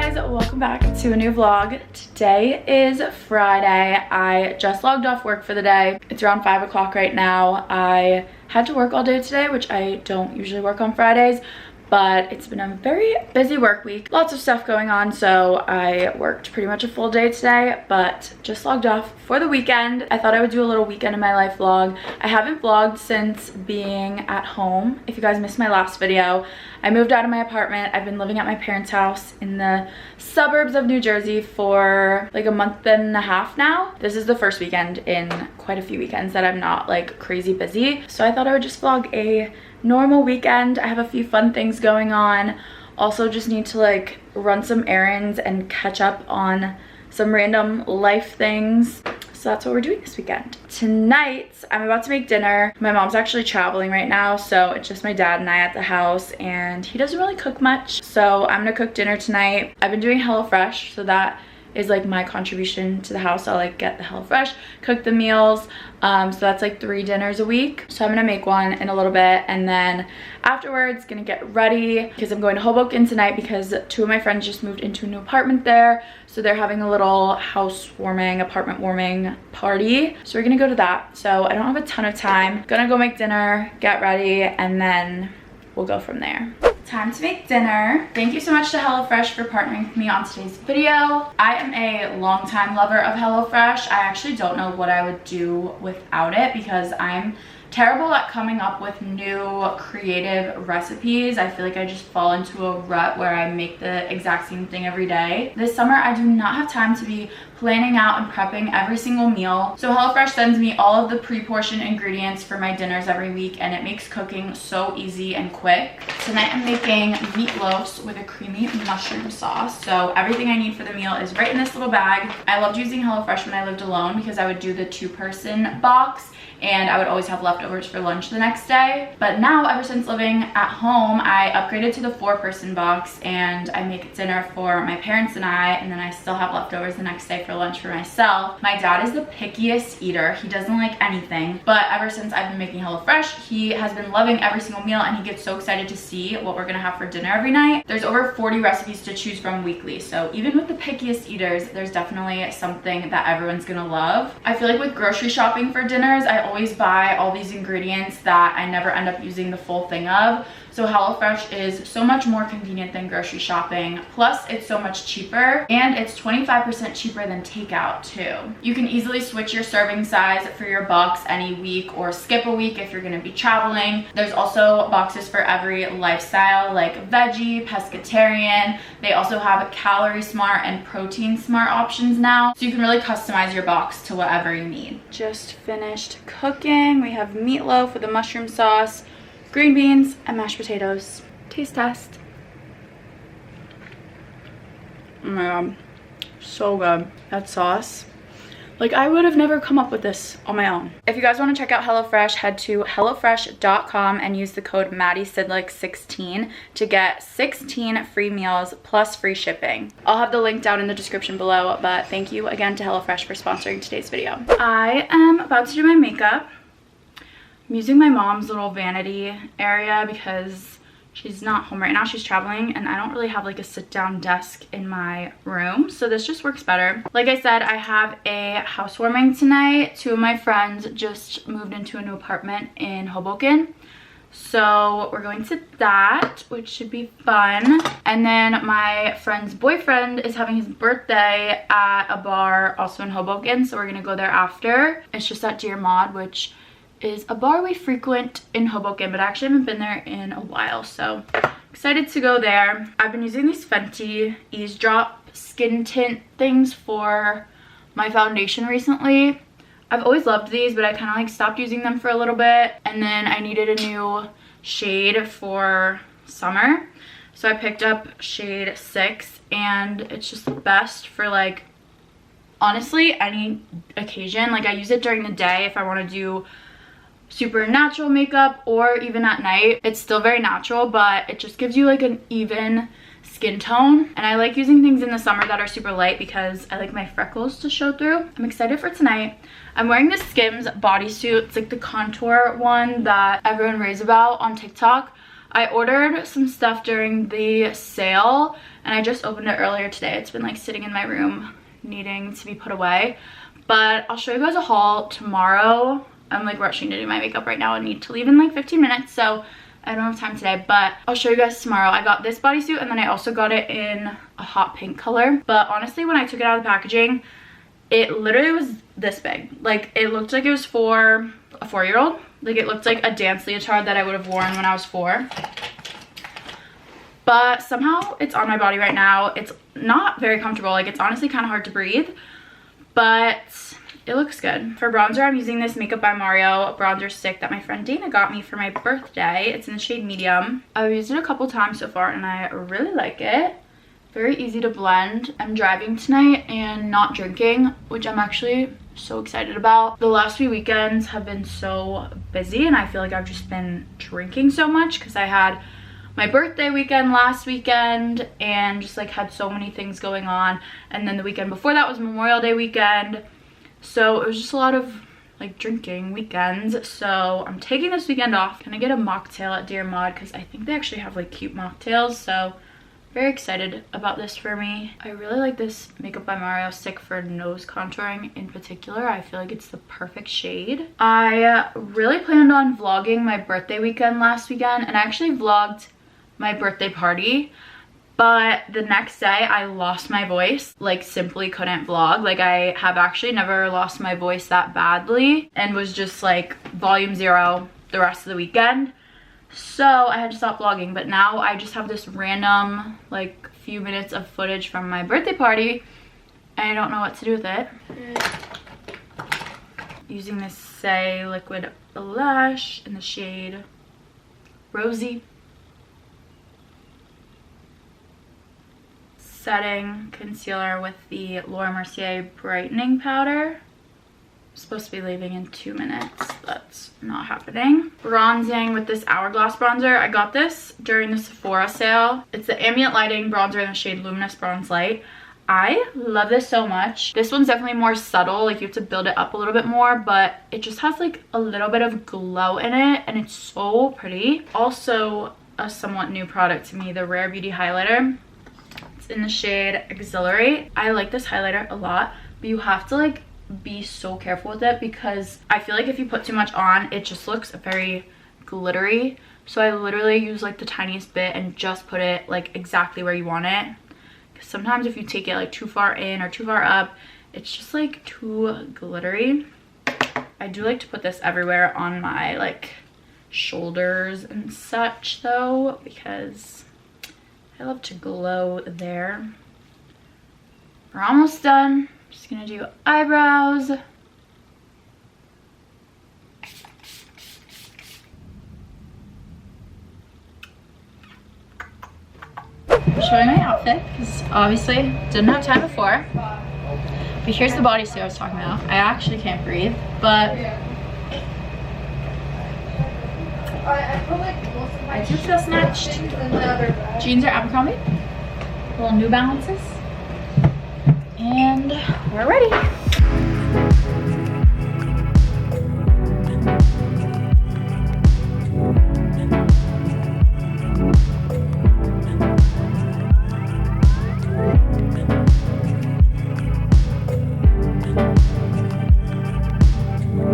guys, welcome back to a new vlog. Today is Friday. I just logged off work for the day. It's around 5 o'clock right now. I had to work all day today, which I don't usually work on Fridays, but it's been a very busy work week. Lots of stuff going on, so I worked pretty much a full day today, but just logged off for the weekend. I thought I would do a little weekend in my life vlog. I haven't vlogged since being at home. If you guys missed my last video, I moved out of my apartment. I've been living at my parents' house in the suburbs of New Jersey for like a month and a half now. This is the first weekend in quite a few weekends that I'm not like crazy busy, so I thought I would just vlog a normal weekend. I have a few fun things going on. Also just need to like run some errands and catch up on some random life things. So that's what we're doing this weekend. Tonight, I'm about to make dinner. My mom's actually traveling right now, so it's just my dad and I at the house, and he doesn't really cook much. So I'm gonna cook dinner tonight. I've been doing HelloFresh, so that is like my contribution to the house. I'll like get the HelloFresh, cook the meals. So that's like 3 dinners a week. So I'm gonna make one in a little bit, and then afterwards gonna get ready because I'm going to Hoboken tonight because 2 of my friends just moved into a new apartment there. So they're having a little apartment warming party. So we're gonna go to that. So I don't have a ton of time. Gonna go make dinner, get ready, and then we'll go from there. Time to make dinner. Thank you so much to HelloFresh for partnering with me on today's video. I am a longtime lover of HelloFresh. I actually don't know what I would do without it because I'm terrible at coming up with new creative recipes. I feel like I just fall into a rut where I make the exact same thing every day. This summer, I do not have time to be planning out and prepping every single meal. So HelloFresh sends me all of the pre-portioned ingredients for my dinners every week, and it makes cooking so easy and quick. Tonight I'm making meatloafs with a creamy mushroom sauce. So everything I need for the meal is right in this little bag. I loved using HelloFresh when I lived alone because I would do the 2-person box and I would always have leftovers for lunch the next day. But now, ever since living at home, I upgraded to the 4-person box, and I make dinner for my parents and then I still have leftovers the next day for lunch for myself. My dad is the pickiest eater. He doesn't like anything, but ever since I've been making HelloFresh, he has been loving every single meal, and he gets so excited to see what we're gonna have for dinner every night. There's over 40 recipes to choose from weekly, so even with the pickiest eaters, there's definitely something that everyone's gonna love. I feel like with grocery shopping for dinners, I always buy all these ingredients that I never end up using the full thing of. So HelloFresh is so much more convenient than grocery shopping. Plus, it's so much cheaper, and it's 25% cheaper than takeout too. You can easily switch your serving size for your box any week or skip a week if you're gonna be traveling. There's also boxes for every lifestyle, like veggie, pescatarian. They also have calorie smart and protein smart options now. So you can really customize your box to whatever you need. Just finished cooking. We have meatloaf with a mushroom sauce, green beans, and mashed potatoes. Taste test. Oh my god, so good. That sauce, like I would have never come up with this on my own. If you guys want to check out HelloFresh, head to hellofresh.com and use the code Maddie Cidlik 16 to get 16 free meals plus free shipping. I'll have the link down in the description below, but thank you again to HelloFresh for sponsoring today's video. I am about to do my makeup. I'm using my mom's little vanity area because she's not home right now. She's traveling, and I don't really have like a sit-down desk in my room, so this just works better. Like I said, I have a housewarming tonight. 2 of my friends just moved into a new apartment in Hoboken, so we're going to that, which should be fun. And then my friend's boyfriend is having his birthday at a bar also in Hoboken, so we're gonna go there after. It's just at Dear Maud, which is a bar we frequent in Hoboken, but I actually haven't been there in a while, so excited to go there. I've been using these Fenty Eavesdrop skin tint things for my foundation recently. I've always loved these, but I kind of like stopped using them for a little bit, and then I needed a new shade for summer, so I picked up shade 6, and it's just the best for like honestly any occasion. Like I use it during the day if I want to do super natural makeup, or even at night. It's still very natural, but it just gives you like an even skin tone, and I like using things in the summer that are super light because I like my freckles to show through. I'm excited for tonight. I'm wearing this Skims bodysuit. It's like the contour one that everyone raves about on TikTok. I ordered some stuff during the sale and I just opened it earlier today. It's been like sitting in my room needing to be put away, but I'll show you guys a haul tomorrow. I'm like rushing to do my makeup right now. I need to leave in like 15 minutes, so I don't have time today, but I'll show you guys tomorrow. I got this bodysuit and then I also got it in a hot pink color, but honestly when I took it out of the packaging, it literally was this big. Like, it looked like it was for a 4-year-old. Like, it looked like a dance leotard that I would have worn when I was 4. But somehow it's on my body right now. It's not very comfortable. Like, it's honestly kind of hard to breathe, but it looks good. For bronzer, I'm using this Makeup by Mario bronzer stick that my friend Dana got me for my birthday. It's in the shade medium. I've used it a couple times so far and I really like it. Very easy to blend. I'm driving tonight and not drinking, which I'm actually so excited about. The last few weekends have been so busy and I feel like I've just been drinking so much because I had my birthday weekend last weekend and just like had so many things going on, and then the weekend before that was Memorial Day weekend, so it was just a lot of like drinking weekends. So I'm taking this weekend off. Gonna get a mocktail at Dear Mod because I think they actually have like cute mocktails, so very excited about this for me. I really like this Makeup by Mario stick for nose contouring in particular. I feel like it's the perfect shade. I really planned on vlogging my birthday weekend last weekend, and I actually vlogged my birthday party, but the next day I lost my voice. Like, simply couldn't vlog. Like, I have actually never lost my voice that badly and was just like volume 0 the rest of the weekend. So I had to stop vlogging, but now I just have this random like few minutes of footage from my birthday party and I don't know what to do with it. Using this Say liquid blush in the shade Rosy. Setting concealer with the Laura Mercier brightening powder. Supposed to be leaving in 2 minutes. That's not happening. Bronzing with this Hourglass bronzer. I got this during the Sephora sale. It's the Ambient Lighting bronzer in the shade Luminous Bronze Light. I love this so much. This one's definitely more subtle. Like, you have to build it up a little bit more, but it just has like a little bit of glow in it and it's so pretty. Also a somewhat new product to me, the Rare Beauty highlighter. It's in the shade Exhilarate. I like this highlighter a lot, but you have to like be so careful with it because I feel like if you put too much on, it just looks very glittery. So I literally use like the tiniest bit and just put it like exactly where you want it, because sometimes if you take it like too far in or too far up, it's just like too glittery. I do like to put this everywhere on my like shoulders and such though, because I love to glow there. We're almost done. Just gonna do eyebrows. I'm showing my outfit because obviously didn't have time before. But here's the bodysuit I was talking about. I actually can't breathe, but I just feel snatched. Jeans are Abercrombie. Little New Balances. And we're ready.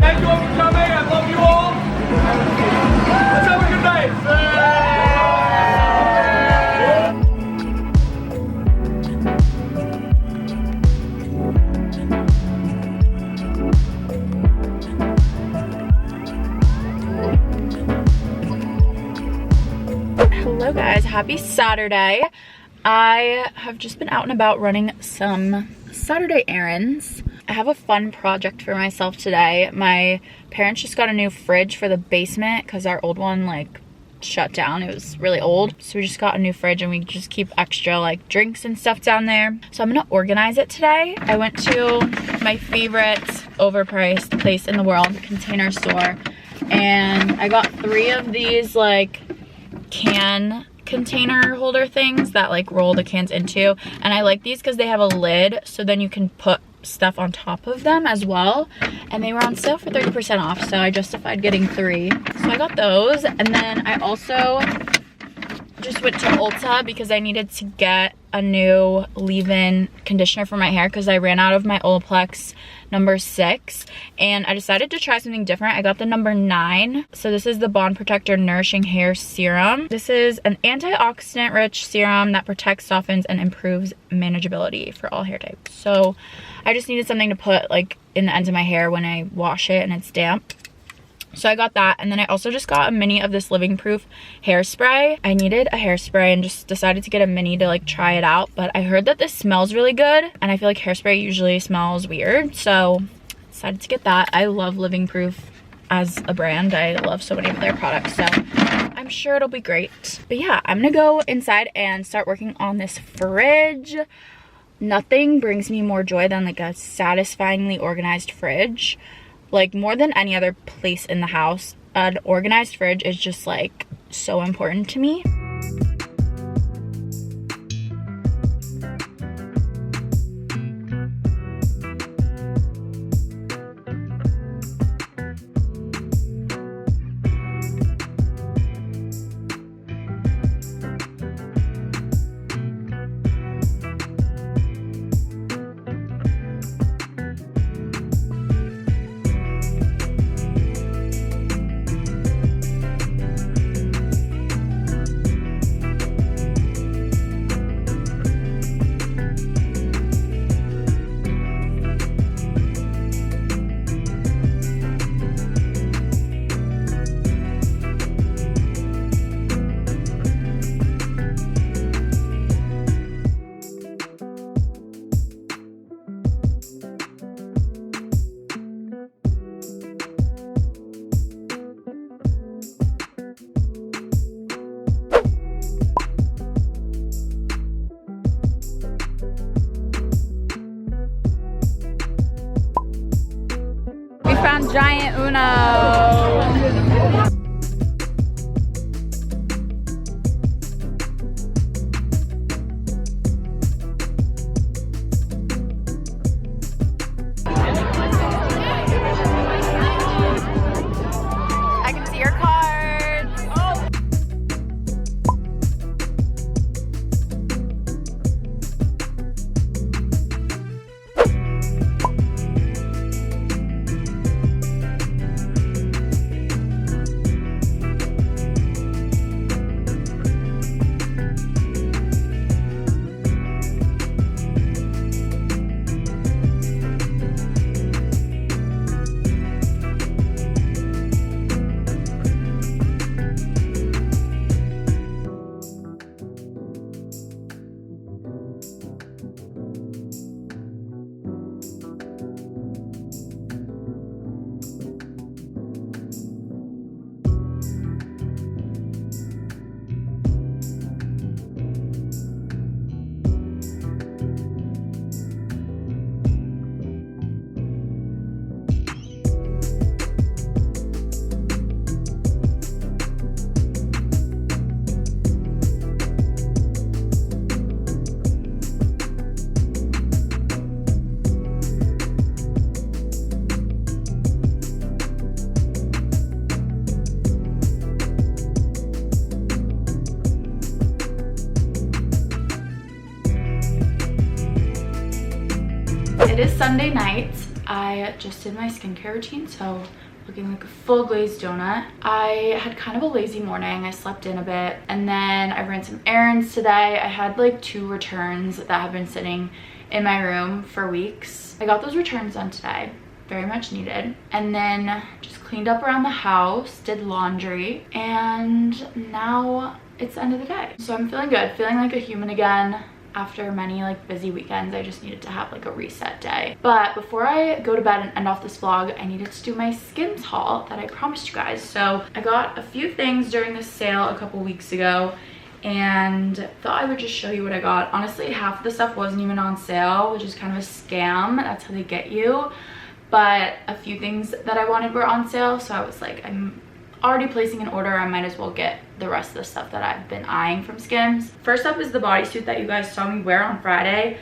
Thank you all for coming. I love you all. Let's have a good night. Hello guys, happy Saturday. I have just been out and about running some Saturday errands. I have a fun project for myself today. My parents just got a new fridge for the basement because our old one like shut down. It was really old, so we just got a new fridge and we just keep extra like drinks and stuff down there. So I'm gonna organize it today. I went to my favorite overpriced place in the world, Container Store, and I got 3 of these like can container holder things that like roll the cans into, and I like these because they have a lid, so then you can put stuff on top of them as well, and they were on sale for 30% off, so I justified getting 3. So I got those, and then I also just went to Ulta because I needed to get a new leave-in conditioner for my hair because I ran out of my Olaplex number 6, and I decided to try something different. I got the number 9. So this is the Bond Protector Nourishing Hair Serum. This is an antioxidant rich serum that protects, softens, and improves manageability for all hair types. So I just needed something to put like in the ends of my hair when I wash it and it's damp. So I got that, and then I also just got a mini of this Living Proof hairspray. I needed a hairspray and just decided to get a mini to like try it out, but I heard that this smells really good, and I feel like hairspray usually smells weird, so decided to get that. I love Living Proof as a brand. I love so many of their products, so I'm sure it'll be great. But yeah, I'm gonna go inside and start working on this fridge. Nothing brings me more joy than like a satisfyingly organized fridge. Like, more than any other place in the house, an organized fridge is just like so important to me. Found giant Uno. I can see your cards. Oh. It is Sunday night. I just did my skincare routine, so looking like a full glazed donut. I had kind of a lazy morning. I slept in a bit, and then I ran some errands today. I had like 2 returns that have been sitting in my room for weeks. I got those returns done today, very much needed, and then just cleaned up around the house, did laundry, and now it's the end of the day. So I'm feeling good, feeling like a human again. After many like busy weekends, I just needed to have like a reset day. But before I go to bed and end off this vlog, I needed to do my Skims haul that I promised you guys. So I got a few things during the sale a couple weeks ago and thought I would just show you what I got. Honestly, half of the stuff wasn't even on sale, which is kind of a scam. That's how they get you. But a few things that I wanted were on sale, so I was like, I'm already placing an order, I might as well get the rest of the stuff that I've been eyeing from Skims. First up is the bodysuit that you guys saw me wear on Friday.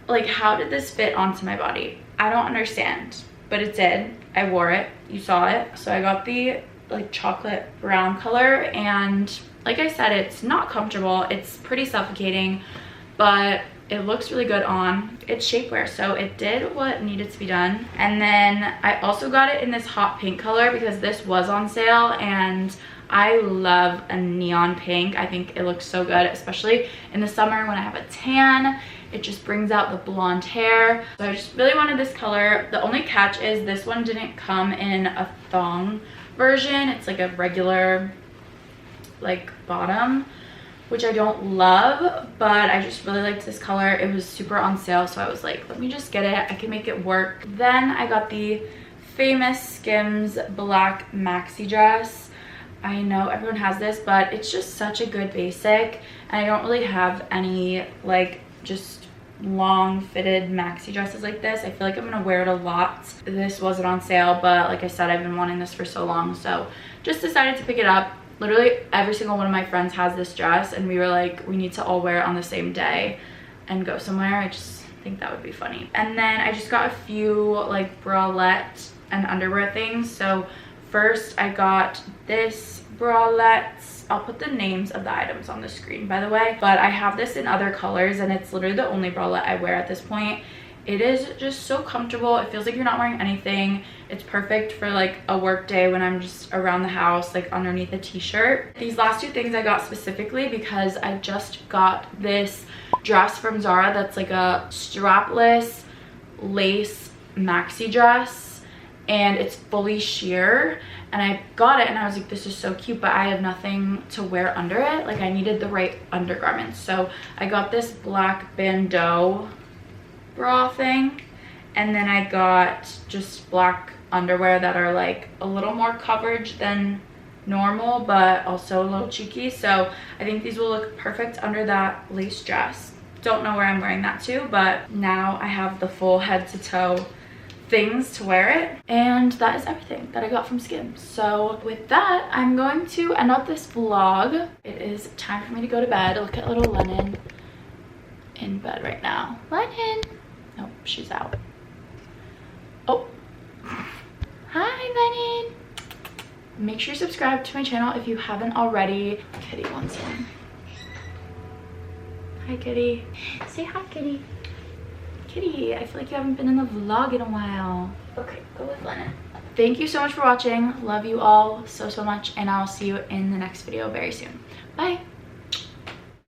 Like, how did this fit onto my body? I don't understand, but it did. I wore it, you saw it. So I got the like chocolate brown color, and like I said, it's not comfortable. It's pretty suffocating, but it looks really good on. It's shapewear, so it did what needed to be done. And then I also got it in this hot pink color because this was on sale, and I love a neon pink. I think it looks so good, especially in the summer when I have a tan. It just brings out the blonde hair. So I just really wanted this color. The only catch is this one didn't come in a thong version. It's like a regular like bottom, which I don't love, but I just really liked this color. It was super on sale, so I was like, let me just get it. I can make it work. Then I got the famous Skims black maxi dress. I know everyone has this, but it's just such a good basic, and I don't really have any like just long fitted maxi dresses like this. I feel like I'm gonna wear it a lot. This wasn't on sale, but like I said, I've been wanting this for so long, so just decided to pick it up. Literally every single one of my friends has this dress, and we were like, we need to all wear it on the same day and go somewhere. I just think that would be funny. And then I just got a few like bralette and underwear things. So first I got this bralette. I'll put the names of the items on the screen, by the way, but I have this in other colors, and it's literally the only bralette I wear at this point. It is just so comfortable. It feels like you're not wearing anything. It's perfect for like a work day when I'm just around the house, like underneath a t-shirt. These last two things I got specifically because I just got this dress from Zara that's like a strapless lace maxi dress, and it's fully sheer. And I got it and I was like, this is so cute, but I have nothing to wear under it. Like I needed the right undergarments. So I got this black bandeau bra thing, and then I got just black underwear that are like a little more coverage than normal, but also a little cheeky. So I think these will look perfect under that lace dress. Don't know where I'm wearing that to, but now I have the full head to toe things to wear it. And that is everything that I got from Skims. So with that, I'm going to end up this vlog. It is time for me to go to bed. Look at little Lennon in bed right now. Lennon. Nope, she's out. Oh. Hi, Lennon. Make sure you subscribe to my channel if you haven't already. Kitty wants one. Hi, Kitty. Say hi, Kitty. Kitty, I feel like you haven't been in the vlog in a while. Okay, go with Lennon. Thank you so much for watching. Love you all so much, and I'll see you in the next video very soon. Bye.